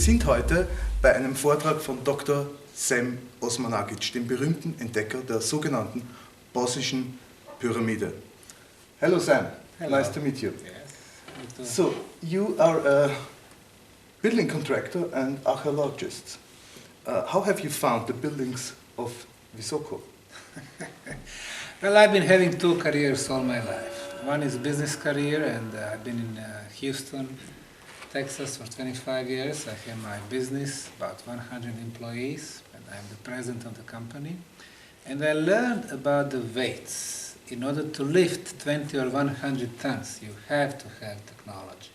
sind heute bei einem Vortrag von Dr. Sem Osmanagich, dem berühmten Entdecker der sogenannten bosnischen Pyramide. Hello Sam, Hello. Nice to meet you. Yes. So, you are a building contractor and archaeologist. How have you found the buildings of Visoko? Well, I've been having two careers all my life. One is business career, and I've been in Houston, Texas for 25 years. I have my business, about 100 employees, and I'm the president of the company. And I learned about the weights. In order to lift 20 or 100 tons, you have to have technology.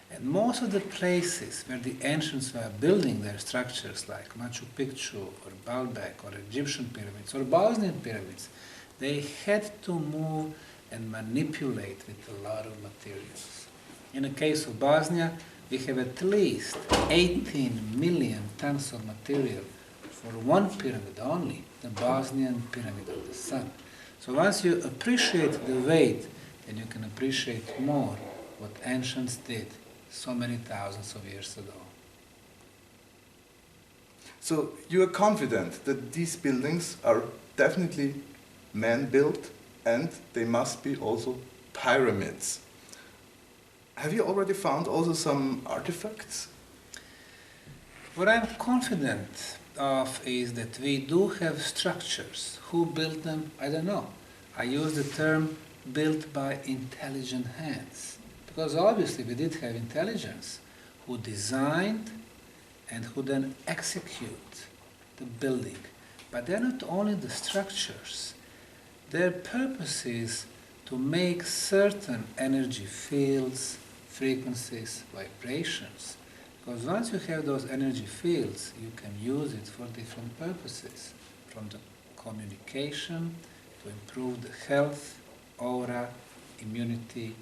And most of the places where the ancients were building their structures, like Machu Picchu or Baalbek or Egyptian pyramids or Bosnian pyramids, they had to move and manipulate with a lot of materials. In the case of Bosnia, we have at least 18 million tons of material for one pyramid only, the Bosnian Pyramid of the Sun. So once you appreciate the weight, then you can appreciate more what ancients did so many thousands of years ago. So you are confident that these buildings are definitely man-built and they must be also pyramids. Have you already found also some artifacts? What I'm confident of is that we do have structures. Who built them? I don't know. I use the term built by intelligent hands, because obviously we did have intelligence who designed and who then execute the building. But they're not only the structures. Their purpose is to make certain energy fields, frequencies, vibrations. Because once you have those energy fields, you can use it for different purposes, from the communication to improve the health, aura, immunity,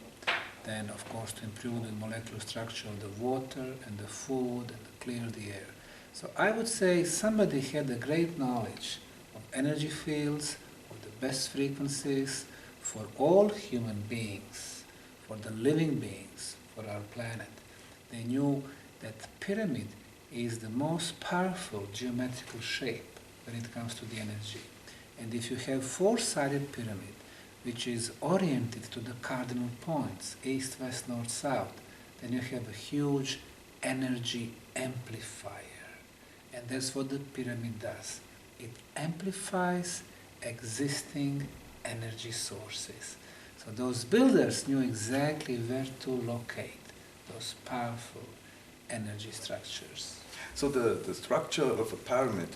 then of course to improve the molecular structure of the water and the food and to clear the air. So I would say somebody had a great knowledge of energy fields, of the best frequencies for all human beings, for the living beings, for our planet. They knew that pyramid is the most powerful geometrical shape when it comes to the energy. And if you have four-sided pyramid, which is oriented to the cardinal points, east, west, north, south, then you have a huge energy amplifier. And that's what the pyramid does. It amplifies existing energy sources. So those builders knew exactly where to locate those powerful energy structures. So the structure of a pyramid,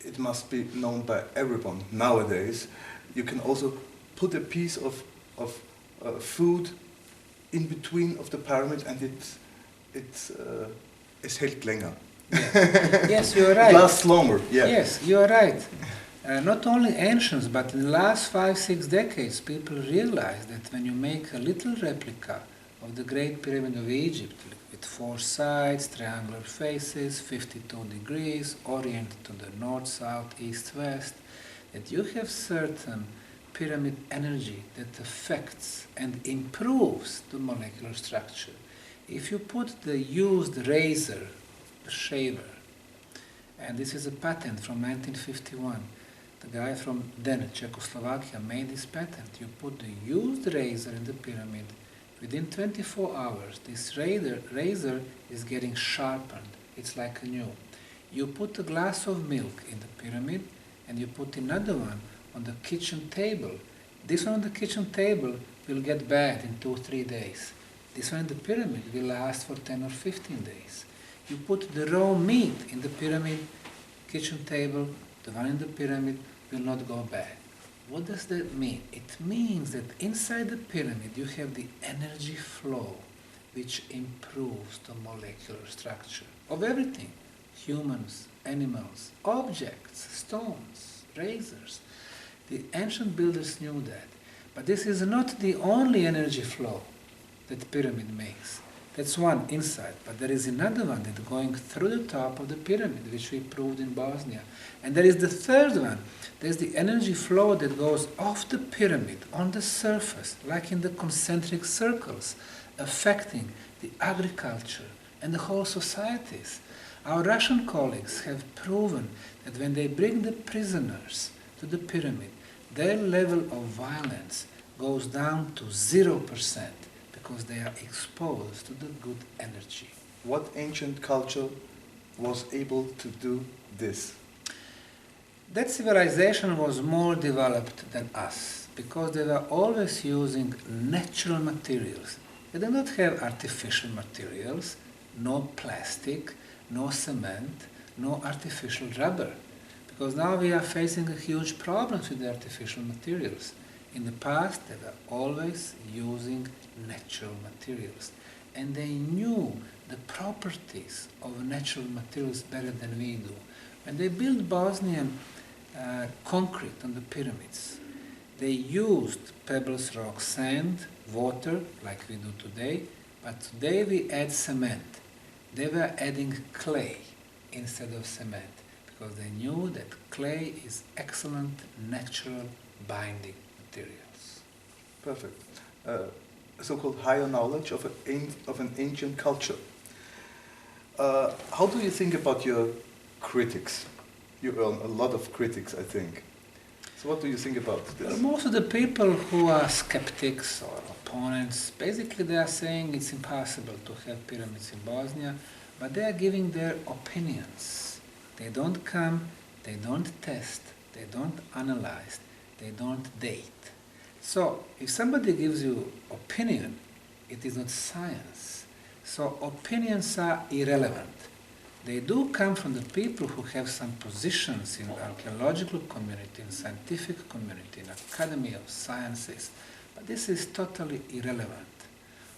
it must be known by everyone nowadays. You can also put a piece of food in between of the pyramid and es hält länger. Yeah. Yes, you are right. It lasts longer, yeah. Yes, you are right. Not only ancients, but in the last 5-6 decades, people realized that when you make a little replica of the Great Pyramid of Egypt, with 4 sides, triangular faces, 52 degrees, oriented to the north, south, east, west, that you have certain pyramid energy that affects and improves the molecular structure. If you put the used razor, the shaver, and this is a patent from 1951, the guy from then Czechoslovakia made this patent. You put the used razor in the pyramid, within 24 hours this razor is getting sharpened. It's like a new. You put a glass of milk in the pyramid and you put another one on the kitchen table. This one on the kitchen table will get bad in 2-3 days. This one in the pyramid will last for 10 or 15 days. You put the raw meat in the pyramid kitchen table, the one in the pyramid will not go bad. What does that mean? It means that inside the pyramid you have the energy flow which improves the molecular structure of everything. Humans, animals, objects, stones, razors. The ancient builders knew that. But this is not the only energy flow that pyramid makes. That's one inside, but there is another one that's going through the top of the pyramid, which we proved in Bosnia. And there is the third one. There's the energy flow that goes off the pyramid, on the surface, like in the concentric circles, affecting the agriculture and the whole societies. Our Russian colleagues have proven that when they bring the prisoners to the pyramid, their level of violence goes down to 0% because they are exposed to the good energy. What ancient culture was able to do this? That civilization was more developed than us because they were always using natural materials. They did not have artificial materials, no plastic, no cement, no artificial rubber. Because now we are facing a huge problems with the artificial materials. In the past, they were always using natural materials. And they knew the properties of natural materials better than we do. When they built Bosnian concrete on the pyramids, they used pebbles, rock, sand, water, like we do today, but today we add cement. They were adding clay instead of cement because they knew that clay is excellent natural binding materials. Perfect. So-called higher knowledge of an ancient culture. How do you think about your critics? You earn a lot of critics, I think. So what do you think about this? Well, most of the people who are skeptics or opponents, basically they are saying it's impossible to have pyramids in Bosnia, but they are giving their opinions. They don't come, they don't test, they don't analyze, they don't date. So if somebody gives you opinion, it is not science. So opinions are irrelevant. They do come from the people who have some positions in the archaeological community, in scientific community, in Academy of Sciences, but this is totally irrelevant.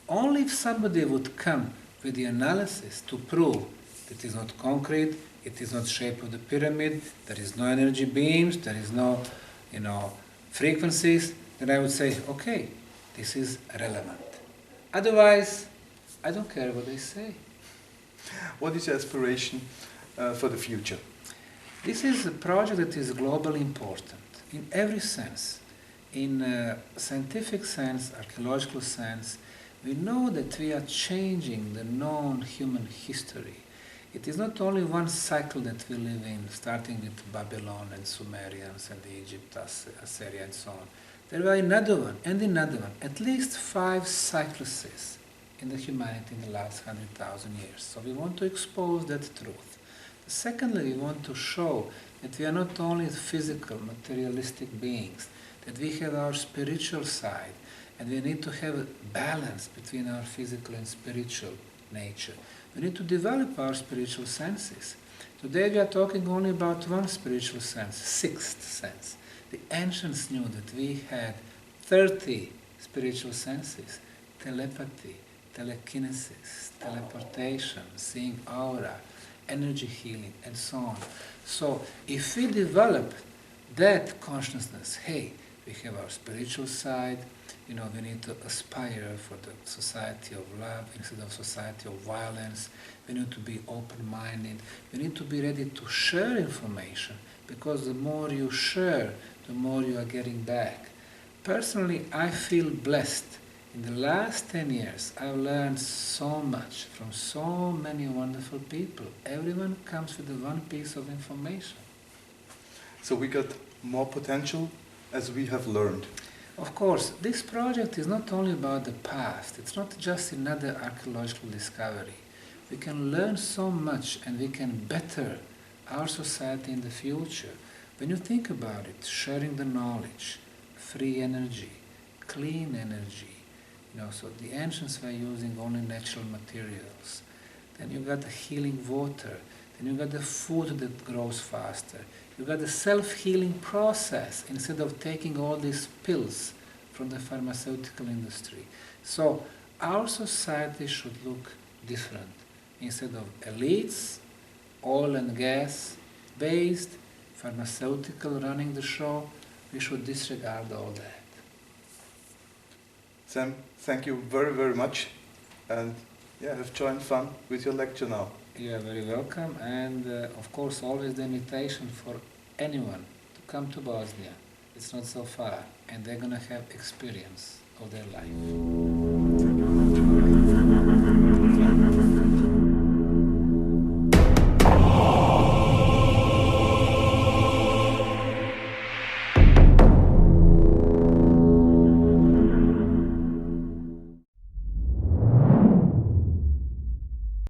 Only if somebody would come with the analysis to prove that it is not concrete, it is not shape of the pyramid, there is no energy beams, there is no, frequencies, then I would say, okay, this is relevant. Otherwise, I don't care what they say. What is your aspiration for the future? This is a project that is globally important in every sense. In scientific sense, archaeological sense, we know that we are changing the known human history. It is not only one cycle that we live in, starting with Babylon and Sumerians and Egypt, Assyria and so on. There were another one and another one, at least 5 cycluses in the humanity in the last 100,000 years. So we want to expose that truth. Secondly, we want to show that we are not only physical, materialistic beings, that we have our spiritual side, and we need to have a balance between our physical and spiritual nature. We need to develop our spiritual senses. Today we are talking only about one spiritual sense, sixth sense. The ancients knew that we had 30 spiritual senses: telepathy, telekinesis, teleportation, seeing aura, energy healing, and so on. So if we develop that consciousness, hey, we have our spiritual side, we need to aspire for the society of love instead of society of violence, we need to be open-minded, we need to be ready to share information, because the more you share, the more you are getting back. Personally, I feel blessed. In the last 10 years, I've learned so much from so many wonderful people. Everyone comes with one piece of information. So we got more potential as we have learned. Of course, this project is not only about the past. It's not just another archaeological discovery. We can learn so much and we can better our society in the future. When you think about it, sharing the knowledge, free energy, clean energy, so the ancients were using only natural materials. Then you got the healing water. Then you got the food that grows faster. You got the self-healing process instead of taking all these pills from the pharmaceutical industry. So our society should look different. Instead of elites, oil and gas based, pharmaceutical running the show, we should disregard all that. Sam, thank you very, very much, and have joined fun with your lecture now. You are very welcome, and of course always the invitation for anyone to come to Bosnia. It's not so far, and they're going to have experience of their life.